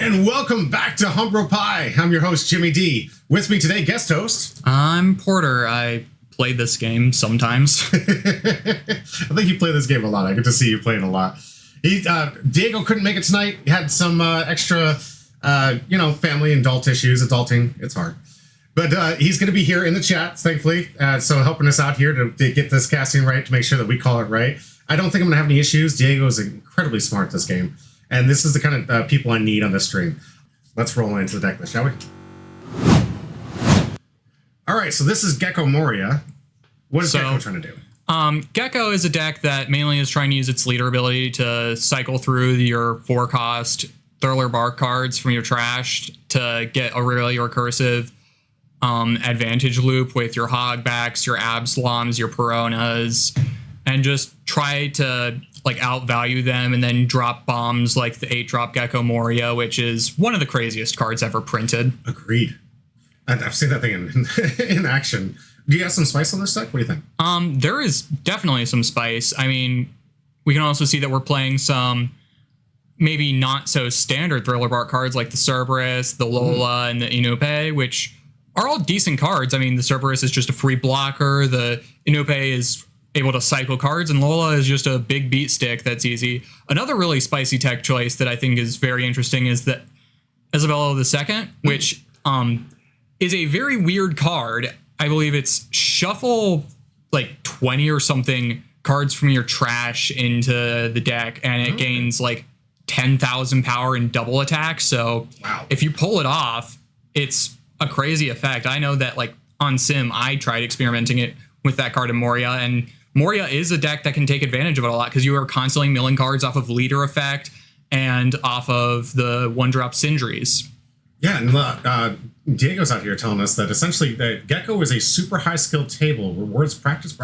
And welcome back to Humbro Pie. I'm your host, Jimmy D. With me today, guest host. I'm Porter. I play this game sometimes. I think you play this game a lot. I get to see you playing a lot. Diego couldn't make it tonight. He had some extra, family and adult issues. Adulting, it's hard. But he's going to be here in the chat, thankfully. So helping us out here to get this casting right, to make sure that we call it right. I don't think I'm going to have any issues. Diego is incredibly smart at this game. And this is the kind of people I need on this stream. Let's roll into the deck list, shall we? All right, so this is Geck Moria. What is Gecko trying to do? Gecko is a deck that mainly is trying to use its leader ability to cycle through your 4-cost Thriller Bark cards from your trash to get a really recursive advantage loop with your Hogbacks, your Absaloms, your Peronas, and just try to outvalue them and then drop bombs like the 8-drop Geck Moria, which is one of the craziest cards ever printed. Agreed. I've seen that thing in action. Do you have some spice on this deck? What do you think? There is definitely some spice. I mean, we can also see that we're playing some maybe not so standard Thriller Bark cards like the Cerberus, the Lola, and the Inupe, which are all decent cards. I mean, the Cerberus is just a free blocker. The Inupe is able to cycle cards, and Lola is just a big beat stick that's easy. Another really spicy tech choice that I think is very interesting is that Isabella II, which is a very weird card. I believe it's shuffle 20 or something cards from your trash into the deck, and it gains 10,000 power and double attack. So if you pull it off, it's a crazy effect. I know that on Sim, I tried experimenting it with that card in Moria, and Moria is a deck that can take advantage of it a lot because you are constantly milling cards off of leader effect and off of the 1-drop Sindries. Yeah, and Diego's out here telling us that essentially that Gecko is a super high skill table, rewards practice,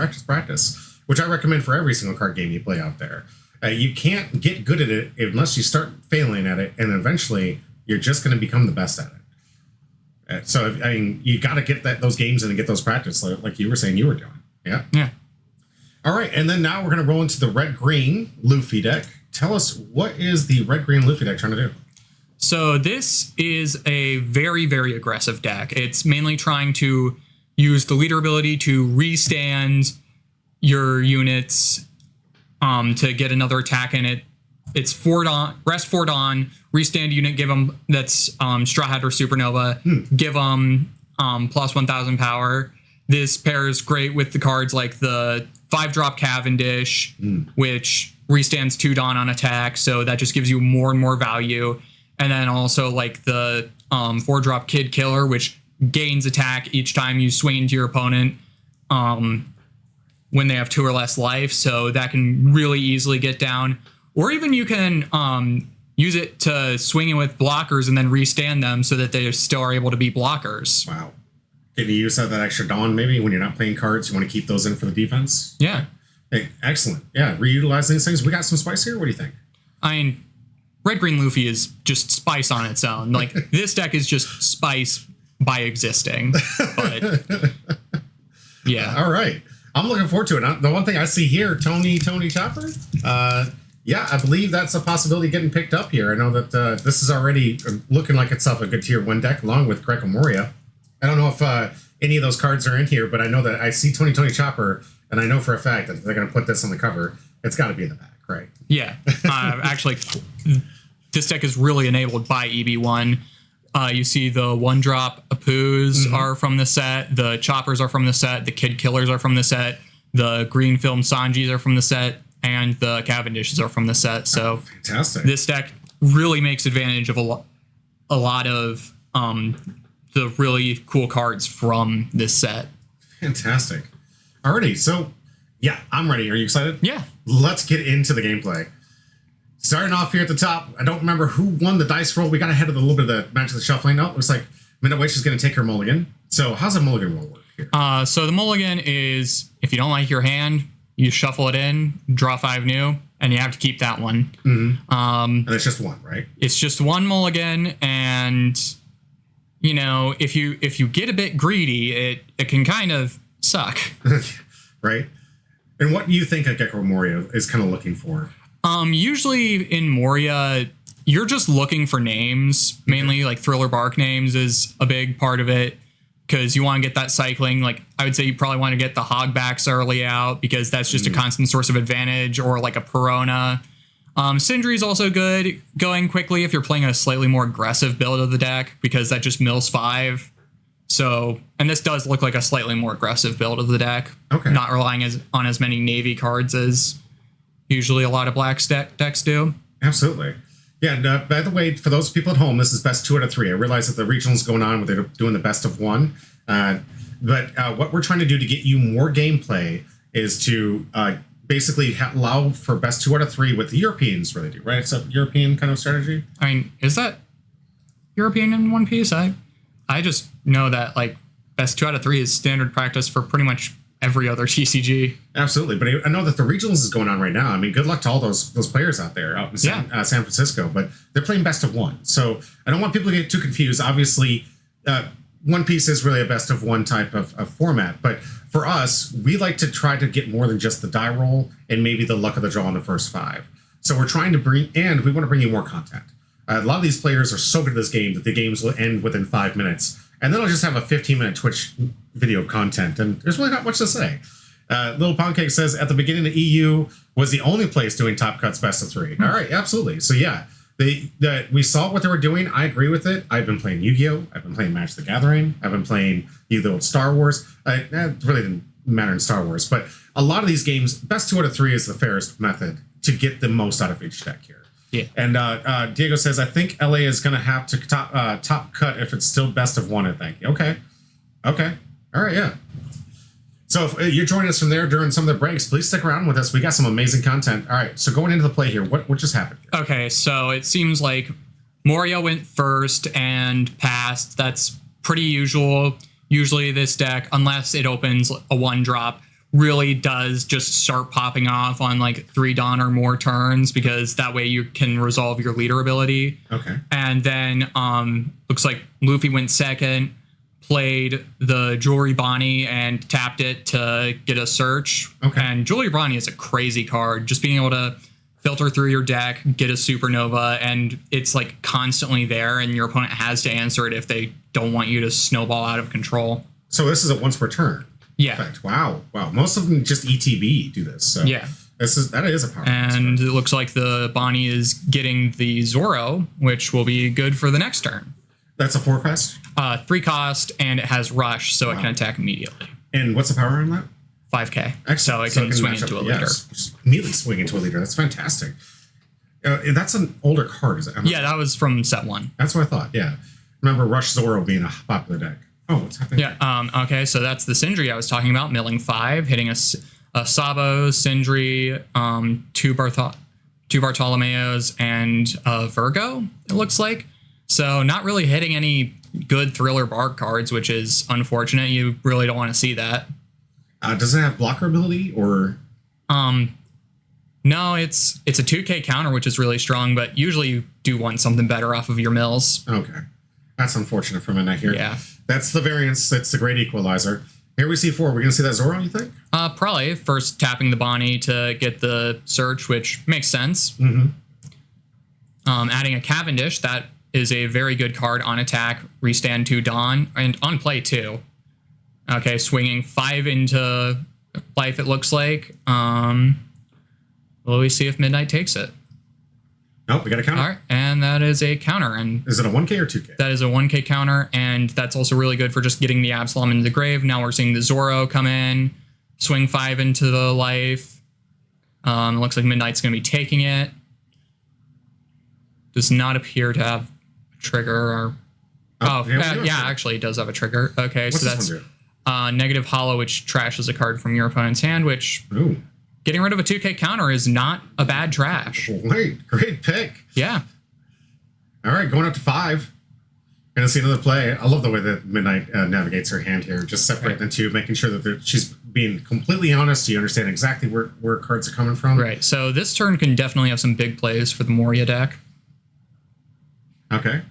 which I recommend for every single card game you play out there. You can't get good at it unless you start failing at it, and eventually you're just going to become the best at it. So, I mean, you got to get those games in and get those practice, like you were saying you were doing. Yeah. All right, and then now we're going to roll into the red-green Luffy deck. Tell us, what is the red-green Luffy deck trying to do? So this is a very, very aggressive deck. It's mainly trying to use the leader ability to restand your units to get another attack in it. It's rest 4 Dawn, restand unit, give them that's Straw Hat or Supernova, give them plus 1,000 power. This pairs great with the cards like the 5-drop Cavendish, which restands 2 Dawn on attack, so that just gives you more and more value. And then also the 4-drop Kid Killer, which gains attack each time you swing into your opponent when they have 2 or less life, so that can really easily get down. Or even you can use it to swing in with blockers and then restand them so that they still are able to be blockers. Wow. Can you use that extra Dawn maybe when you're not playing cards? You want to keep those in for the defense? Yeah. Hey, excellent. Yeah, reutilize these things. We got some spice here. What do you think? I mean, red-green Luffy is just spice on its own. This deck is just spice by existing. But, yeah. All right. I'm looking forward to it. The one thing I see here, Tony Chopper. Yeah, I believe that's a possibility getting picked up here. I know that this is already looking like itself a good tier 1 deck along with Geck Moria. I don't know if any of those cards are in here, but I know that I see Tony Chopper, and I know for a fact that they're going to put this on the cover. It's got to be in the back, right? Yeah. Actually, this deck is really enabled by EB1. You see the 1-drop Apus are from the set, the Choppers are from the set, the Kid Killers are from the set, the Green Film Sanjis are from the set, and the Cavendishes are from the set. So fantastic. This deck really makes advantage of a lot of the really cool cards from this set. Fantastic. Alrighty, so yeah, I'm ready. Are you excited? Yeah. Let's get into the gameplay. Starting off here at the top, I don't remember who won the dice roll. We got ahead of a little bit of the match of the shuffling. No, it looks like Minute Witch is going to take her mulligan. So how's a mulligan roll work here? So the mulligan is, if you don't like your hand, you shuffle it in, draw 5 new, and you have to keep that one. And it's just one, right? It's just one mulligan, and if you get a bit greedy, it can kind of suck. Right. And what do you think a Geck Moria is kind of looking for? Usually in Moria, you're just looking for names, mainly like Thriller Bark names is a big part of it, because you want to get that cycling. Like I would say you probably want to get the Hogbacks early out because that's just a constant source of advantage, or like a Perona. Sindri is also good going quickly if you're playing a slightly more aggressive build of the deck, because that just mills 5. So, and this does look like a slightly more aggressive build of the deck. Okay. Not relying on as many Navy cards as usually a lot of black decks do. Absolutely. Yeah, and by the way, for those people at home, this is best 2 out of 3. I realize that the regional's going on where they're doing the best of 1. But what we're trying to do to get you more gameplay is to basically allow for best 2 out of 3 what the Europeans really do, right? It's a European kind of strategy. I mean, is that European in One Piece? I just know that like best 2 out of 3 is standard practice for pretty much every other TCG. Absolutely, but I know that the regionals is going on right now. I mean, good luck to all those players out there out in San Francisco, but they're playing best of 1. So I don't want people to get too confused. Obviously, One Piece is really a best of 1 type of format, but for us, we like to try to get more than just the die roll and maybe the luck of the draw in the first 5. So we're trying to we want to bring you more content. A lot of these players are so good at this game that the games will end within 5 minutes. And then I'll just have a 15-minute Twitch video of content, and there's really not much to say. Little Poundcake says, at the beginning, the EU was the only place doing Top Cuts best of 3. All right, absolutely. So yeah, we saw what they were doing. I agree with it. I've been playing Yu-Gi-Oh! I've been playing Magic the Gathering. I've been playing Yu-Gi-Oh! Star Wars. It really didn't matter in Star Wars, but a lot of these games, best 2 out of 3 is the fairest method to get the most out of each deck here. Yeah. And Diego says, I think LA is going to have to top cut if it's still best of 1, I think. Okay. All right, yeah. So if you're joining us from there during some of the breaks, please stick around with us. We got some amazing content. All right, so going into the play here, what just happened? Okay, so it seems like Moria went first and passed. That's pretty usual. Usually this deck, unless it opens a 1-drop, really does just start popping off on like 3 dawn or more turns, because that way you can resolve your leader ability. Okay. And then looks like Luffy went second, played the Jewelry Bonnie and tapped it to get a search. Okay. And Jewelry Bonnie is a crazy card. Just being able to filter through your deck, get a supernova, and it's like constantly there, and your opponent has to answer it if they don't want you to snowball out of control. So this is a once per turn. Yeah. Effect. Wow. Most of them just ETB do this. So yeah. That is a power. And it looks like the Bonnie is getting the Zoro, which will be good for the next turn. That's a 4 cost? 3 cost, and it has Rush, so it can attack immediately. And what's the power on that? 5k. Excellent. So it can swing into a leader. Just immediately swing into a leader. That's fantastic. That's an older card, is it? Yeah, that was from set 1. That's what I thought, yeah. Remember Rush Zoro being a popular deck. Oh, what's happening? Yeah, okay, so that's the Sindri I was talking about, milling 5, hitting a Sabo, Sindri, 2 Bartolomeos, and Virgo, it looks like. So not really hitting any good Thriller Bark cards, which is unfortunate. You really don't want to see that. Does it have blocker ability, or? No, it's a 2k counter, which is really strong, but usually you do want something better off of your mills. Okay. That's unfortunate for Midnight here. Yeah. That's the variance. That's the great equalizer. Here we see 4. We're going to see that Zoro, you think? Probably. First tapping the Bonnie to get the search, which makes sense. Mm-hmm. Adding a Cavendish, that is a very good card on attack, restand 2 Dawn, and on play too. Okay, swinging 5 into life, it looks like. Will we see if Midnight takes it? Nope, we got a counter. All right, and that is a counter. And is it a 1K or 2K? That is a 1K counter, and that's also really good for just getting the Absalom into the grave. Now we're seeing the Zoro come in, swing 5 into the life. Looks like Midnight's going to be taking it. Does not appear to have a trigger. Or actually, it does have a trigger. Okay, What's so that's negative hollow, which trashes a card from your opponent's hand, which... Ooh. Getting rid of a 2k counter is not a bad trash. Great pick. Yeah. All right, going up to 5. Gonna see another play. I love the way that Midnight navigates her hand here, just separating the two, making sure that she's being completely honest. You understand exactly where cards are coming from. Right. So this turn can definitely have some big plays for the Moria deck. Okay.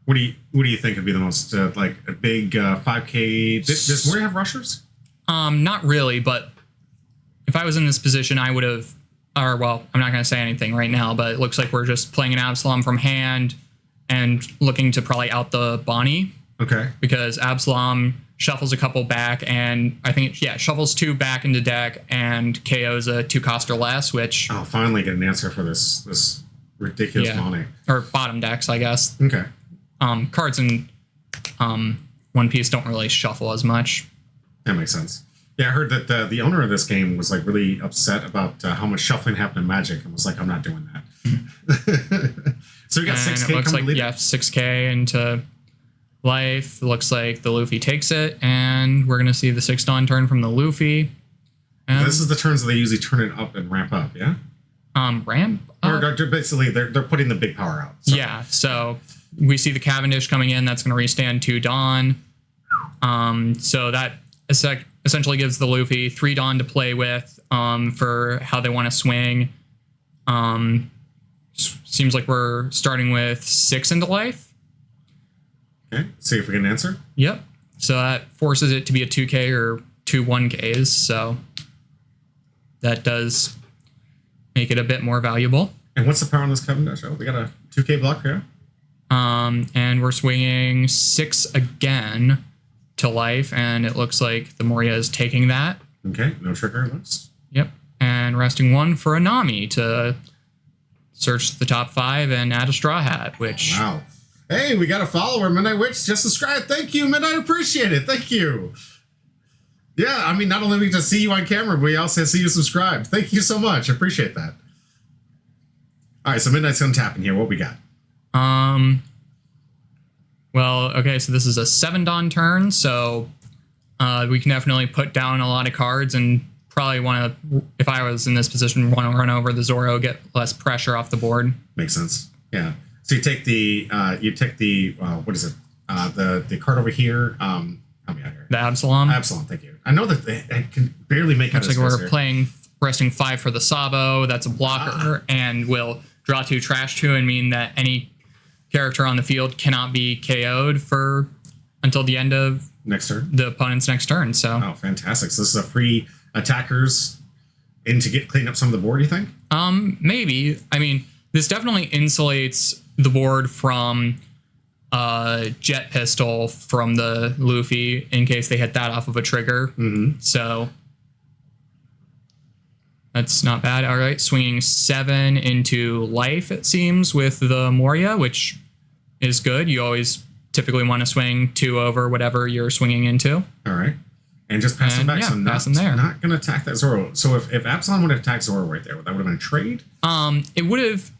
What do you think would be the most like a big 5K? Does Moria have rushers? Not really, but if I was in this position, I would have or well, I'm not going to say anything right now, but it looks like we're just playing an Absalom from hand and looking to probably out the Bonnie. Okay. Because Absalom shuffles a couple back, and I think, shuffles 2 back into deck and KOs a 2 cost or less, which... I'll finally get an answer for this ridiculous money. Or bottom decks, I guess. Okay. Cards in One Piece don't really shuffle as much. That makes sense. Yeah, I heard that the owner of this game was like really upset about how much shuffling happened in Magic, and was like, I'm not doing that. So we got 6K. It looks like 6K into life. It looks like the Luffy takes it, and we're gonna see the 6 Dawn turn from the Luffy. And this is the turns that they usually turn it up and ramp up. Yeah. Ramp up? Or basically they're putting the big power out. So. Yeah. So we see the Cavendish coming in. That's gonna restand 2 Dawn. So that essentially gives the Luffy 3 Dawn to play with for how they want to swing. Seems like we're starting with 6 into life. Okay, see if we get an answer. Yep. So that forces it to be a 2K or 2 1Ks. So that does make it a bit more valuable. And what's the power on this Cavendish? Oh, we got a 2K block here. And we're swinging 6 again to life, and it looks like the Moria is taking that. Okay, no trigger list. Yep. And resting 1 for a Nami to search the top 5 and add a Straw Hat, which... Wow. Hey, we got a follower, Midnight Witch, just subscribed. Thank you, Midnight. Appreciate it. Thank you. Yeah, I mean, not only we just see you on camera, but we also see you subscribed. Thank you so much. I appreciate that. All right, so Midnight's gonna tap in here. What we got? Well, okay, so this is a 7 Dawn turn, so we can definitely put down a lot of cards and probably want to, if I was in this position, want to run over the Zoro, get less pressure off the board. Makes sense. Yeah. So you take the what is it? The card over here. Help me out here. The Absalom. Absalom. Thank you. I know that I can barely make out. Looks like we're playing resting 5 for the Sabo. That's a blocker and will draw 2, trash 2, and mean that any character on the field cannot be KO'd for until the end of next turn. The opponent's next turn. So oh, fantastic! So this is a free attackers in to get clean up some of the board. You think? Maybe. I mean, this definitely insulates the board from Jet Pistol from the Luffy in case they hit that off of a trigger. Mm-hmm. So that's not bad. All right, swinging 7 into life, it seems, with the Moria, which is good. You always typically want to swing 2 over whatever you're swinging into. All right. And just pass them back. Yeah, so pass them there. Not going to attack that Zoro. So if Absalom would have attacked Zoro right there, that would have been a trade? It would have...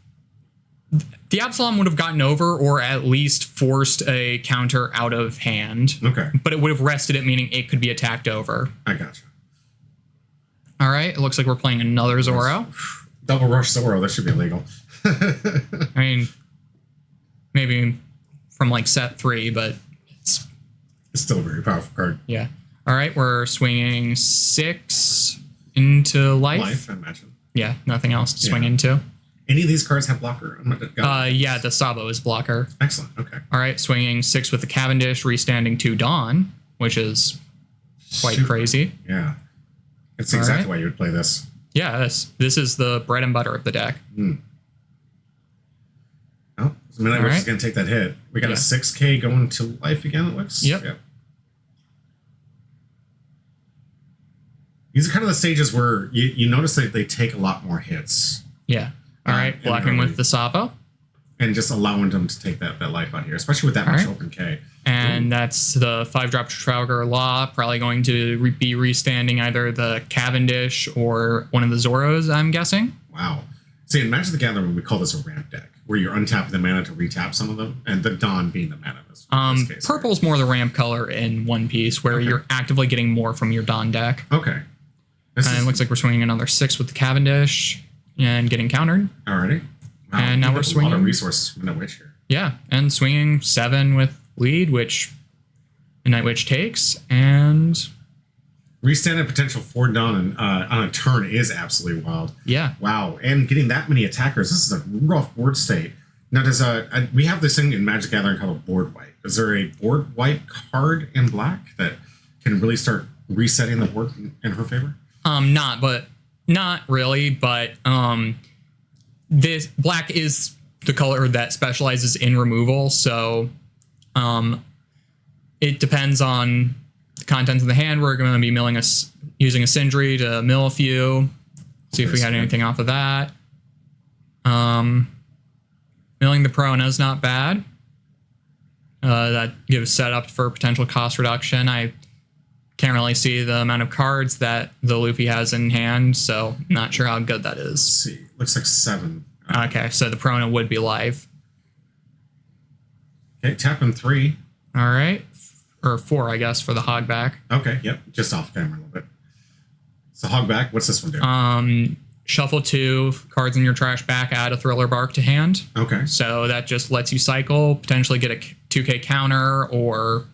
The Absalom would have gotten over or at least forced a counter out of hand. Okay. But it would have rested it, meaning it could be attacked over. I gotcha. All right. It looks like we're playing another Zoro. Double rush Zoro. That should be illegal. I mean, maybe from like set 3, but it's still a very powerful card. Yeah. All right. We're swinging 6 into life. Life, I imagine. Yeah. Nothing else to swing into. Any of these cards have blocker? Yeah, the Sabo is blocker. Excellent. Okay. All right, swinging 6 with the Cavendish, restanding 2 Dawn, which is quite crazy. Yeah, it's exactly why you would play this. Yeah, this is the bread and butter of the deck. Oh, so Midnight Witch is going to take that hit. We got a 6K going to life again. It looks. Yep. These are kind of the stages where you notice that they take a lot more hits. Yeah. All right, blocking with the Sabo. And just allowing them to take that life out here, especially with that much open K. And that's the 5-drop Trafalgar Law, probably going to be restanding either the Cavendish or one of the Zoros, I'm guessing. Wow. See, in Magic the Gathering, we call this a ramp deck, where you're untapping the mana to retap some of them, and the Dawn being the mana in this case. Purple's more the ramp color in One Piece, where you're actively getting more from your Dawn deck. Okay. And it looks like we're swinging another 6 with the Cavendish. And getting countered. Alrighty. Wow, and now we're swinging. A lot of resources from Midnight Witch here. Yeah, and swinging 7 with lead, which Midnight Witch takes, and restand a potential 4 Dawn on a turn is absolutely wild. Yeah. Wow, and getting that many attackers, this is a rough board state. Now, does we have this thing in Magic Gathering called a board wipe? Is there a board wipe card in black that can really start resetting the board in her favor? Not, but Not really, but this black is the color that specializes in removal, so it depends on the contents of the hand. We're going to be using a Sindri to mill a few. See if we had anything off of that. Milling the Prona is not bad. That gives setup for potential cost reduction. I can't really see the amount of cards that the Luffy has in hand, so not sure how good that is. Let's see. Looks like 7. Okay, so the Prona would be live. Okay, tapping 3. All right. Or 4, I guess, for the Hogback. Okay, yep. Just off camera a little bit. So Hogback, what's this one do? Shuffle 2 cards in your trash back, add a Thriller Bark to hand. Okay. So that just lets you cycle, potentially get a 2K counter or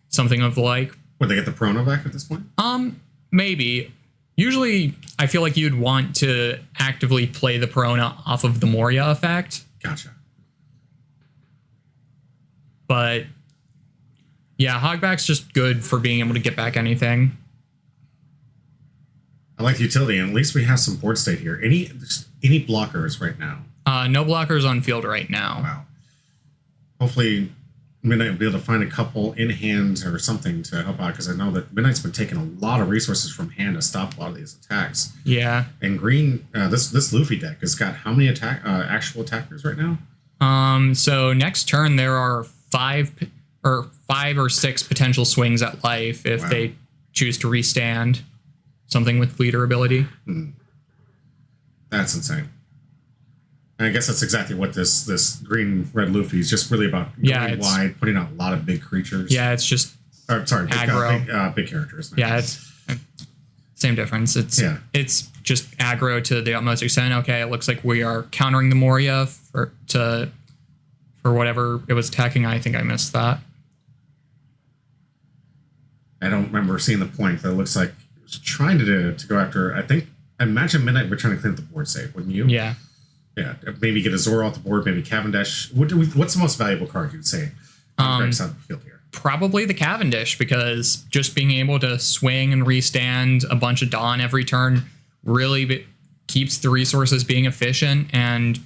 something of the like. Would they get the Prona back at this point? Maybe. Usually, I feel like you'd want to actively play the Prona off of the Moria effect. Gotcha. But yeah, Hogback's just good for being able to get back anything. I like the utility, and at least we have some board state here. Any blockers right now? No blockers on field right now. Wow. Hopefully, Midnight will be able to find a couple in hand or something to help out, because I know that Midnight's been taking a lot of resources from hand to stop a lot of these attacks. Yeah. And green, this Luffy deck has got how many actual attackers right now? So next turn there are 5 or 6 potential swings at life if they choose to restand. Something with leader ability. That's insane. And I guess that's exactly what this green-red Luffy is just really about. Going wide, putting out a lot of big creatures. Yeah, it's just big characters. Yeah, it's same difference. It's just aggro to the utmost extent. Okay, it looks like we are countering the Moria for whatever it was attacking. I think I missed that. I don't remember seeing the point, but it looks like it was trying to go after. I imagine Midnight we're trying to clean up the board save, wouldn't you? Yeah. Yeah, maybe get a Zoro off the board, maybe Cavendish. What's the most valuable card you'd say on the side of the field here? Probably the Cavendish, because just being able to swing and restand a bunch of Dawn every turn really keeps the resources being efficient and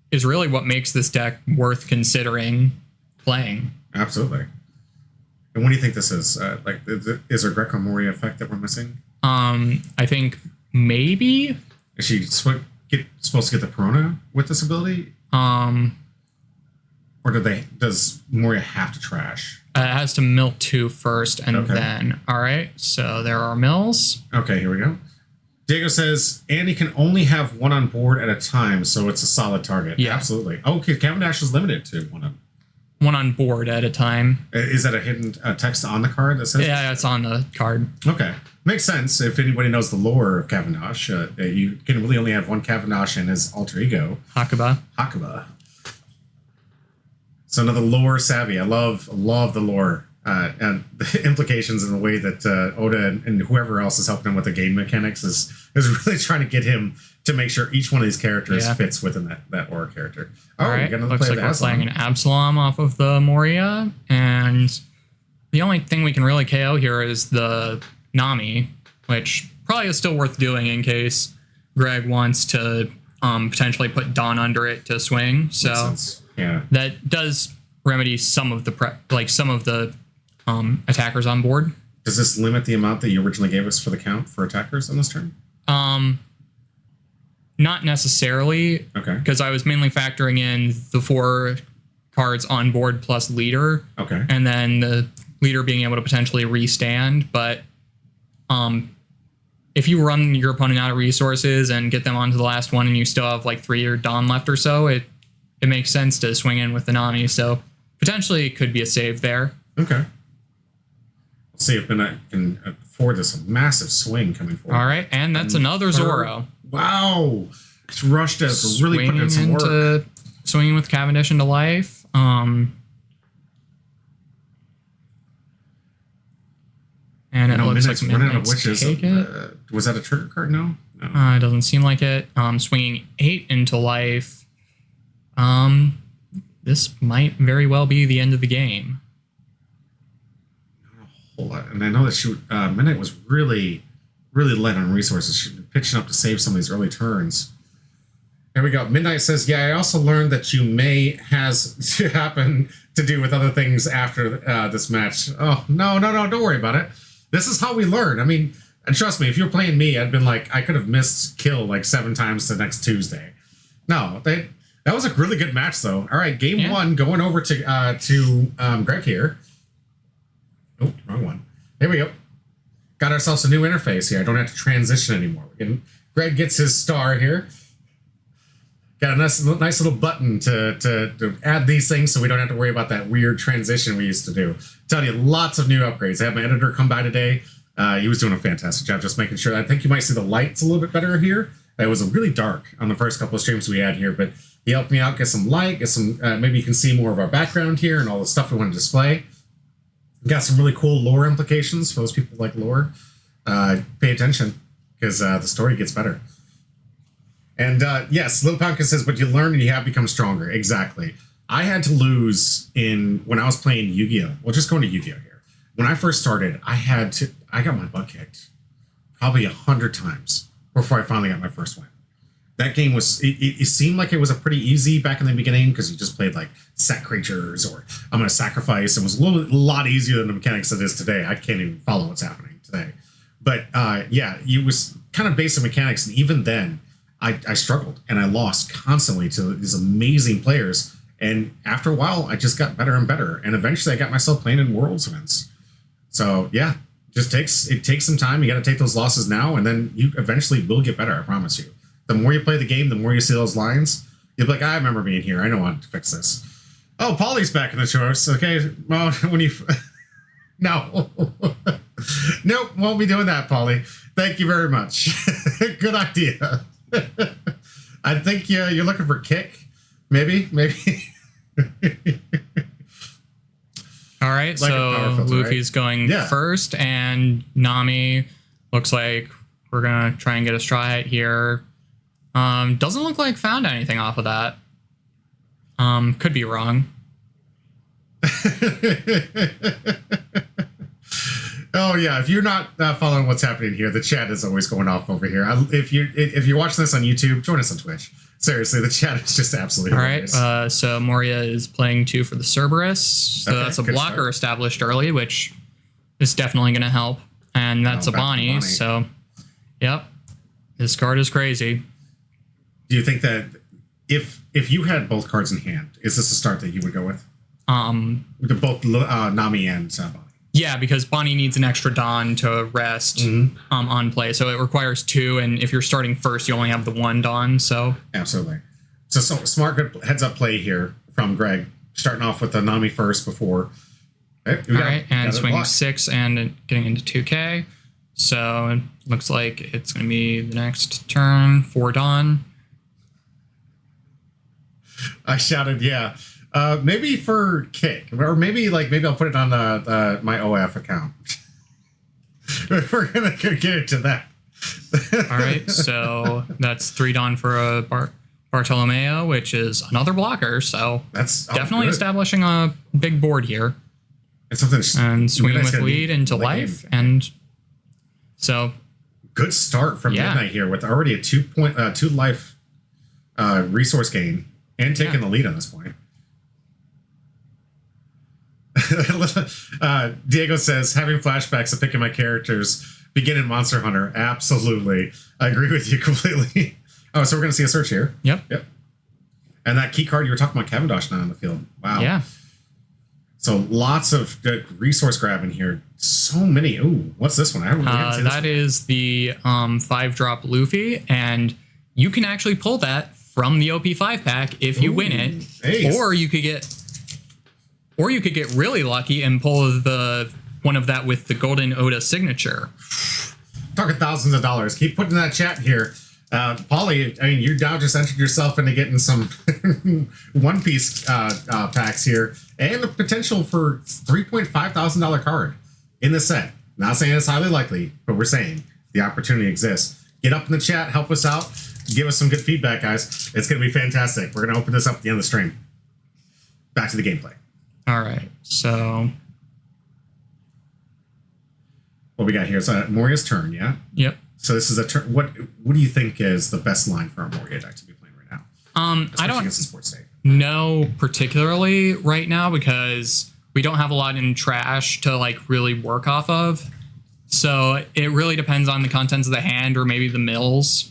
is really what makes this deck worth considering playing. Absolutely. And what do you think this is? Is there Geck Moria effect that we're missing? I think maybe. Is she supposed to get the Prona with this ability? Or does Moria have to trash? It has to mill 2 first, and then... All right, so there are mills. Okay, here we go. Diego says, Andy can only have 1 on board at a time, so it's a solid target. Yeah. Absolutely. Okay, Cavendish is limited to 1 on board at a time. Is that a hidden text on the card that says? Yeah, it's on the card. Okay. Makes sense. If anybody knows the lore of Cavendish, you can really only have 1 Cavendish and his alter ego. Hakuba. So another lore savvy. I love the lore and the implications and the way that Oda and whoever else is helping him with the game mechanics is really trying to get him to make sure each one of these characters fits within that aura character. All right. Looks like we're playing an Absalom off of the Moria, and the only thing we can really KO here is the Nami, which probably is still worth doing in case Greg wants to potentially put Dawn under it to swing. So that does remedy some of the attackers on board. Does this limit the amount that you originally gave us for the count for attackers on this turn? Not necessarily. Okay. Because I was mainly factoring in the 4 cards on board plus leader. Okay. And then the leader being able to potentially restand, but if you run your opponent out of resources and get them onto the last one and you still have like 3 or Dawn left or so, it makes sense to swing in with the Nami. So potentially it could be a save there. Okay. Let's see if Midnight can afford this massive swing coming forward. All right, and that's another Zoro. Wow. It's rushed out to really put in some work. Swinging with Cavendish into life. And it looks like Midnight's take it. Was that a trigger card? No? It doesn't seem like it. Swinging 8 into life. This might very well be the end of the game. Not a whole lot. And I know that Midnight was really really light on resources. Should be pitching up to save some of these early turns. There we go. Midnight says, yeah, I also learned that you may has to happen to do with other things after this match. Oh, no, don't worry about it. This is how we learn. I mean, and trust me, if you're playing me, I'd been like, I could have missed kill like 7 times the next Tuesday. No, that was a really good match, though. All right, game 1, going over to Greg here. Oh, wrong one. There we go. Got ourselves a new interface here. I don't have to transition anymore. Greg gets his star here. Got a nice little button to add these things so we don't have to worry about that weird transition we used to do. Tell you, lots of new upgrades. I had my editor come by today. He was doing a fantastic job just making sure. I think you might see the lights a little bit better here. It was really dark on the first couple of streams we had here, but he helped me out, get some light, get some, maybe you can see more of our background here and all the stuff we want to display. Got some really cool lore implications for those people who like lore. Pay attention because the story gets better. And yes, Little Pumpkin says, but you learn and you have become stronger. Exactly. I had to lose when I was playing Yu-Gi-Oh! Well, just going to Yu-Gi-Oh! Here. When I first started, I got my butt kicked probably 100 times before I finally got my first win. That game was, it seemed like it was a pretty easy back in the beginning because you just played like set creatures or I'm going to sacrifice. It was a lot easier than the mechanics it is today. I can't even follow what's happening today. But yeah, it was kind of basic mechanics. And even then, I struggled and I lost constantly to these amazing players. And after a while, I just got better and better. And eventually I got myself playing in Worlds events. So yeah, it takes some time. You got to take those losses now, and then you eventually will get better. I promise you. The more you play the game, the more you see those lines. You'll be like, I remember being here. I know how to fix this. Oh, Polly's back in the choice. Okay, well, when you no, nope, won't be doing that, Polly. Thank you very much. Good idea. I think you're looking for kick, maybe. All right, like so Luffy's going first, and Nami looks like we're gonna try and get a straw hit here. Doesn't look like found anything off of that. Could be wrong. Oh yeah, if you're not following what's happening here, the chat is always going off over here. If you're watching this on YouTube, join us on Twitch. Seriously, the chat is just absolutely hilarious. All right, so Moria is playing 2 for the Cerberus. So okay, that's a blocker start. Established early, which is definitely going to help. And that's a Bonnie, so yep, this card is crazy. Do you think that if you had both cards in hand, is this a start that you would go with? Both Nami and Bonnie. Yeah, because Bonnie needs an extra Dawn to rest on play. So it requires 2, and if you're starting first, you only have the 1 Dawn, so... Absolutely. So smart, good heads-up play here from Greg. Starting off with the Nami first before... All right, and swinging 6 and getting into 2K. So it looks like it's going to be the next turn for Dawn. I shouted, yeah. Maybe for kick, or maybe I'll put it on my OF account. We're gonna get into that. All right, so that's 3 Dawn for a Bartolomeo, which is another blocker. So that's definitely establishing a big board here. And something and swinging with lead into life, and so good start from Midnight here with already a 2 life resource gain and taking the lead on this point. Diego says, having flashbacks of picking my characters begin in Monster Hunter. Absolutely. I agree with you completely. Oh, so we're going to see a search here. Yep. And that key card you were talking about, Cavendish now on the field. Wow. Yeah. So lots of good resource grabbing here. So many. Ooh, what's this one? That is the 5-drop Luffy, and you can actually pull that from the OP5 pack if you win it. Nice. Or you could get really lucky and pull one of that with the Golden Oda signature. Talking thousands of dollars. Keep putting that chat here. Polly, I mean, you now just entered yourself into getting some One Piece packs here and the potential for $3,500 card in the set. Not saying it's highly likely, but we're saying the opportunity exists. Get up in the chat, help us out, give us some good feedback, guys. It's going to be fantastic. We're going to open this up at the end of the stream. Back to the gameplay. All right, so what we got here is Moria's turn, yeah? Yep. So this is a turn. What do you think is the best line for our Moria deck to be playing right now? I don't against the sports state. know particularly right now because we don't have a lot in trash to like really work off of. So it really depends on the contents of the hand or maybe the mills.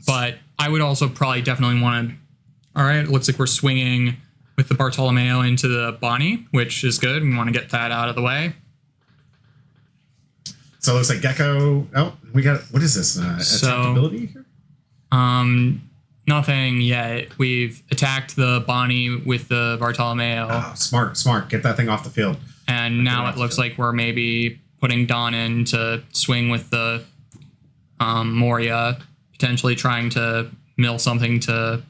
But I would also probably definitely want to. All right, it looks like we're swinging with the Bartolomeo into the Bonnie, which is good. We want to get that out of the way. So it looks like Gecko. Oh, we got. What is this? Attackability here? Nothing yet. We've attacked the Bonnie with the Bartolomeo. Oh, smart. Get that thing off the field. And now it looks like we're maybe putting Dawn in to swing with the Moria, potentially trying to mill something to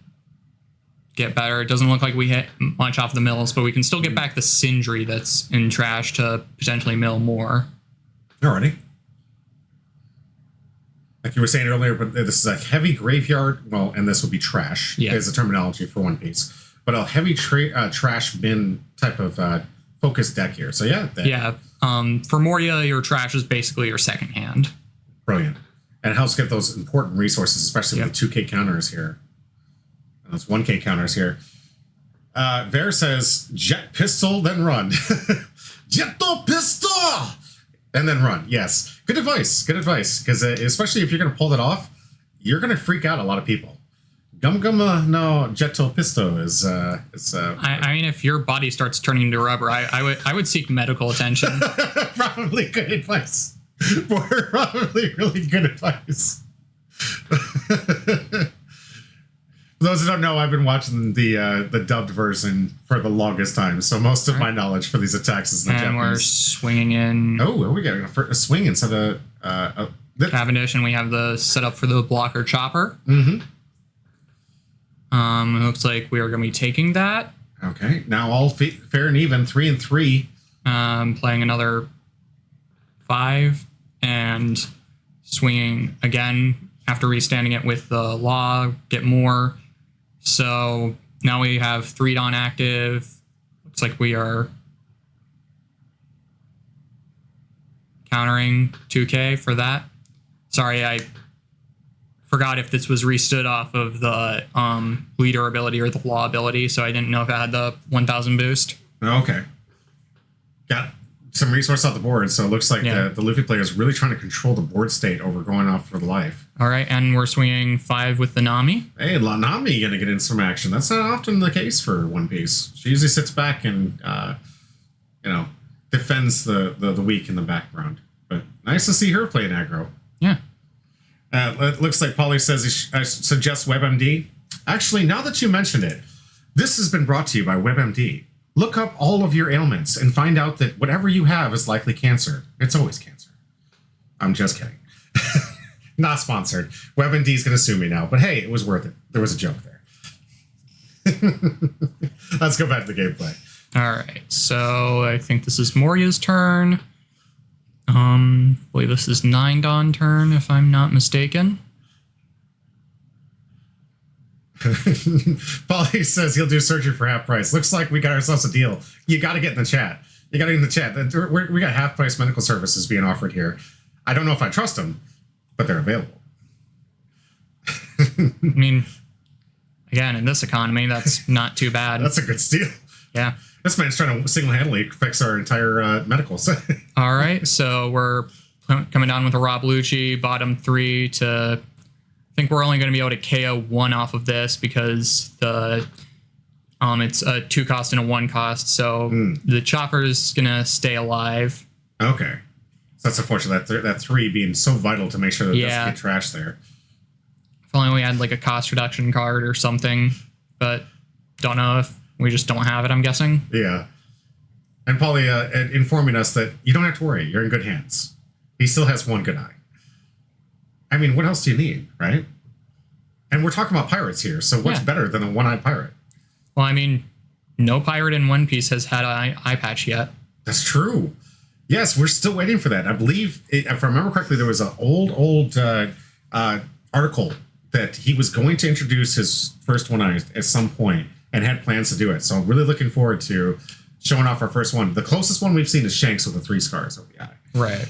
get better. It doesn't look like we hit much off the mills, but we can still get back the Sindri that's in trash to potentially mill more. Alrighty. Like you were saying earlier, but this is a heavy graveyard. Well, and this would be trash is the terminology for One Piece. But a heavy trash bin type of focused deck here. So yeah. For Moria, your trash is basically your second hand. Brilliant. And it helps get those important resources, especially with 2K counters here. And those 1K counters here. Ver says, jet pistol, then run. Jetto pistol! And then run. Yes. Good advice. Because especially if you're going to pull that off, you're going to freak out a lot of people. Gum no jetto pisto is. I mean, if your body starts turning into rubber, I would seek medical attention. Probably good advice. Probably really good advice. For those who don't know, I've been watching the dubbed version for the longest time, so most of my knowledge for these attacks is the Japanese. And we're swinging in. Oh, we got a swing instead of Cavendish, and we have the setup for the blocker chopper. Mm-hmm. It looks like we are going to be taking that. Okay, now all fair and even, 3 and 3. Playing another 5 and swinging again after restanding it with the law, get more. So now we have 3 Dawn active. Looks like we are countering 2K for that. Sorry, I forgot if this was restood off of the leader ability or the law ability, so I didn't know if it had the 1000 boost. Okay. Got some resource off the board, so it looks like the Luffy player is really trying to control the board state over going off for the life. All right, and we're swinging 5 with the Nami. Hey, Nami going to get in some action. That's not often the case for One Piece. She usually sits back and, defends the weak in the background. But nice to see her play an aggro. Yeah. It looks like Polly says I suggest WebMD. Actually, now that you mentioned it, this has been brought to you by WebMD. Look up all of your ailments and find out that whatever you have is likely cancer. It's always cancer. I'm just kidding. Not sponsored. WebMD is going to sue me now, but hey, it was worth it. There was a joke there. Let's go back to the gameplay. All right, so I think this is Moria's turn. I believe this is 9 Dawn turn, if I'm not mistaken. Polly says he'll do surgery for half price. Looks like we got ourselves a deal. You got to get in the chat. We got half price medical services being offered here. I don't know if I trust them, but they're available. I mean, again, in this economy, that's not too bad. That's a good steal. Yeah. This man's trying to single-handedly fix our entire medical set. All right, so we're coming down with a Rob Lucci, bottom 3 to... I think we're only going to be able to KO 1 off of this because it's a 2 cost and a 1 cost, so the chopper's going to stay alive. Okay. So that's unfortunate, that 3 being so vital to make sure that it doesn't get trashed there. If only we had like a cost reduction card or something, but don't know if we just don't have it, I'm guessing. Yeah. And Polly informing us that you don't have to worry, you're in good hands. He still has 1 good eye. I mean, what else do you need, right? And we're talking about pirates here, so what's better than a one-eyed pirate? Well, I mean, no pirate in One Piece has had an eye patch yet. That's true. Yes, we're still waiting for that. I believe, if I remember correctly, there was an old article that he was going to introduce his first one-eye at some point and had plans to do it. So I'm really looking forward to showing off our first one. The closest one we've seen is Shanks with the 3 scars over the eye. Right.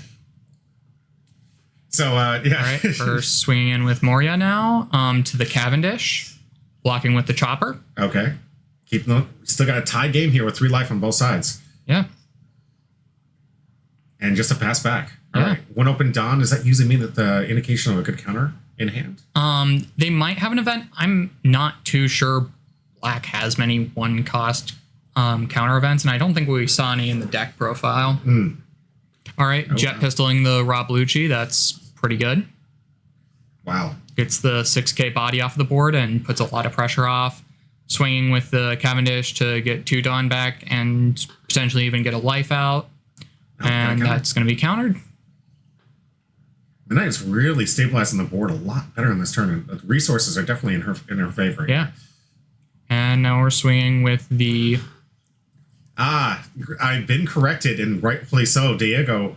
So, yeah. All right, we're swinging in with Moria now to the Cavendish, blocking with the Chopper. Okay. Still got a tie game here with 3 life on both sides. Yeah. And just a pass back. All Yeah. right. One open Dawn. Does that usually mean that the indication of a good counter in hand? They might have an event. I'm not too sure Black has many 1-cost counter events, and I don't think we saw any in the deck profile. All right, Jet Pistoling the Rob Lucci. That's pretty good. Wow. Gets the 6k body off the board and puts a lot of pressure off. Swinging with the Cavendish to get 2 Dawn back and potentially even get a life out. And that's going to be countered. Midnight's really stabilizing the board a lot better in this turn. The resources are definitely in her favor. Yeah. And now we're swinging with the... I've been corrected, and rightfully so. Diego,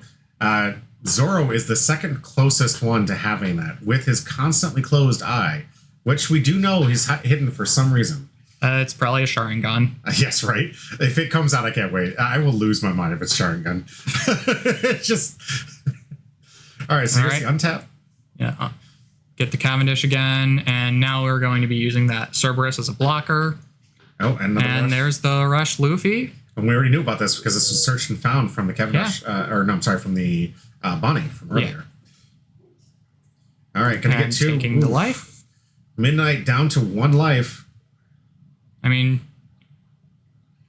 Zoro is the second closest one to having that with his constantly closed eye, which we do know he's hidden for some reason. It's probably a Sharingan. Yes, right? If it comes out, I can't wait. I will lose my mind if it's Sharingan. It's just... All right, so here's the untap. Yeah. Get the Cavendish again, and now we're going to be using that Cerberus as a blocker. Oh, and there's the Rush Luffy. And we already knew about this because this was searched and found from the Cavendish, from the Bonnie from earlier. Yeah. All right, gonna get 2. Taking the life. Midnight down to 1 life. I mean,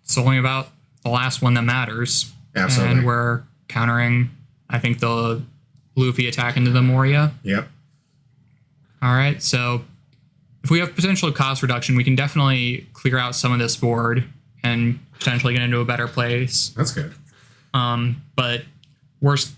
it's only about the last one that matters. Absolutely. And we're countering, I think, the Luffy attack into the Moria. Yep. All right, so if we have potential cost reduction, we can definitely clear out some of this board and potentially get into a better place. That's good. But worst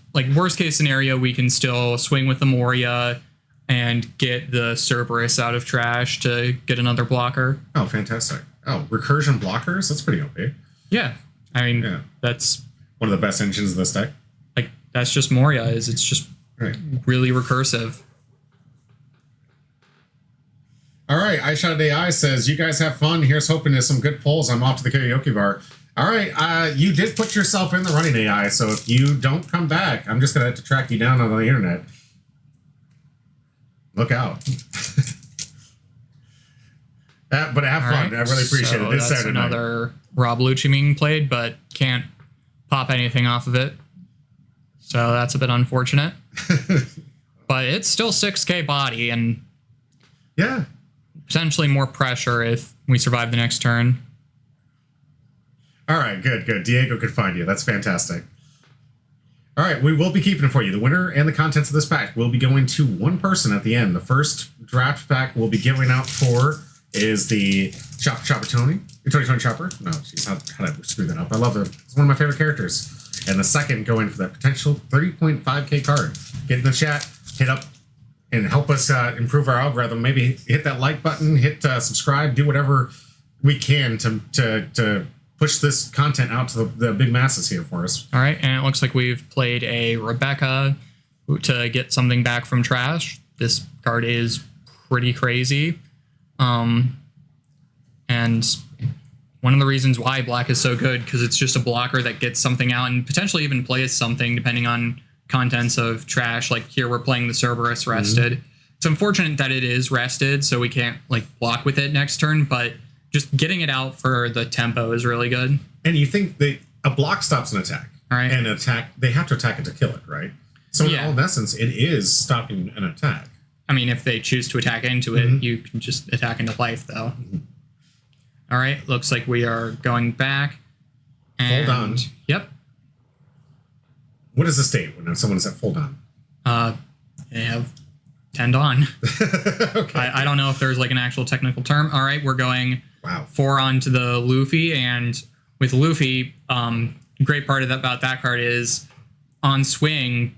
case scenario, we can still swing with the Moria and get the Cerberus out of trash to get another blocker. Oh, fantastic. Oh, recursion blockers? That's pretty OP. Yeah. I mean, that's one of the best engines in this deck. Like, that's just Moria. It's just really recursive. All right, iShot AI says, you guys have fun. Here's hoping to some good polls. I'm off to the karaoke bar. All right, you did put yourself in the running, AI, so if you don't come back, I'm just going to have to track you down on the internet. Look out. But have fun. I really appreciate it. This that's Saturday another Rob Lucci being played, but can't pop anything off of it. So that's a bit unfortunate. But it's still 6k body, and potentially more pressure if we survive the next turn. All right, good. Diego could find you. That's fantastic. All right, we will be keeping it for you. The winner and the contents of this pack will be going to one person at the end. The first draft pack we'll be giving out for is the Chopper Tony. 2020 Chopper. No, jeez, how did I screw that up? I love it. It's one of my favorite characters. And the second going for that potential 30.5k card. Get in the chat, hit up, and help us improve our algorithm. Maybe hit that like button, hit subscribe, do whatever we can to push this content out to the big masses here for us. All right, and it looks like we've played a Rebecca to get something back from trash. This card is pretty crazy. And one of the reasons why Black is so good, because it's just a blocker that gets something out and potentially even plays something depending on contents of trash. Like here we're playing the Cerberus rested. It's unfortunate that it is rested, so we can't like block with it next turn, but just getting it out for the tempo is really good. And you think a block stops an attack. All right. And they have to attack it to kill it, right? So in essence, it is stopping an attack. I mean, if they choose to attack into it, you can just attack into life, though. All right, looks like we are going back. And, full down. Yep. What is the state when someone's at full down? They have 10 on. Okay. I don't know if there's like an actual technical term. All right, we're going 4 onto the Luffy, and with Luffy, great part about that card is on swing,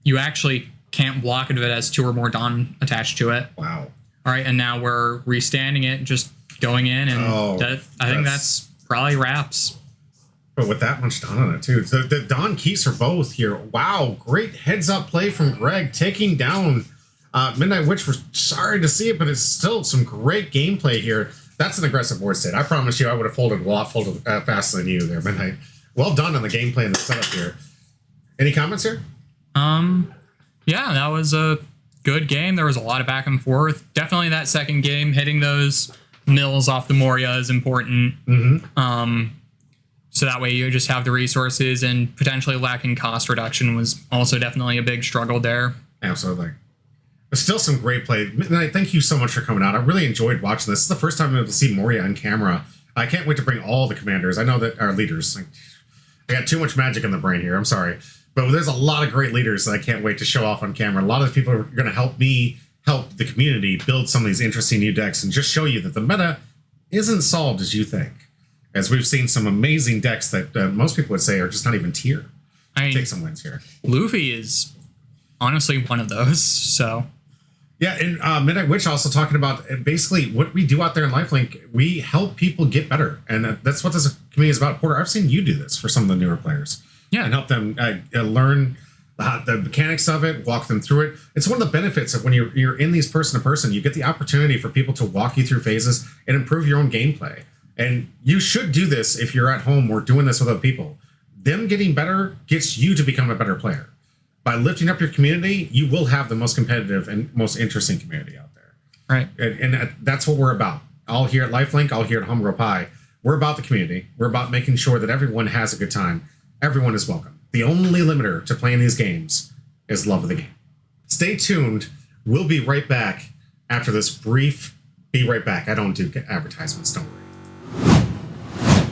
you actually can't block it if it has 2 or more Dawn attached to it. Wow. All right, and now we're restanding it, just going in, and I think that's probably wraps. But with that much Dawn on it, too. The Dawn keys are both here. Wow, great heads-up play from Greg, taking down Midnight Witch. We're sorry to see it, but it's still some great gameplay here. That's an aggressive board state. I promise you, I would have folded a lot faster than you there, Midnight. Well done on the gameplay and the setup here. Any comments here? Yeah, that was a good game. There was a lot of back and forth. Definitely that second game, hitting those mills off the Moria is important. So that way you just have the resources, and potentially lacking cost reduction was also definitely a big struggle there. Absolutely. There's still some great play. Midnight, thank you so much for coming out. I really enjoyed watching this. This is the first time I'm able to see Moria on camera. I can't wait to bring all the commanders. I know that our leaders. I got too much magic in the brain here. I'm sorry. But there's a lot of great leaders that I can't wait to show off on camera. A lot of people are going to help me help the community build some of these interesting new decks and just show you that the meta isn't solved as you think. As we've seen some amazing decks that most people would say are just not even tier. I mean, take some wins here. Luffy is honestly one of those. So yeah, and Midnight Witch also talking about basically what we do out there in LifeLink. We help people get better, and that's what this community is about. Porter, I've seen you do this for some of the newer players. Yeah, and help them learn the mechanics of it, walk them through it. It's one of the benefits of when you're in these person to person. You get the opportunity for people to walk you through phases and improve your own gameplay. And you should do this if you're at home or doing this with other people. Them getting better gets you to become a better player. By lifting up your community, you will have the most competitive and most interesting community out there. Right. And that's what we're about. All here at LifeLink, all here at Homegirl Pie. We're about the community. We're about making sure that everyone has a good time. Everyone is welcome. The only limiter to playing these games is love of the game. Stay tuned. We'll be right back after this brief. Be right back. I don't do advertisements. Don't worry.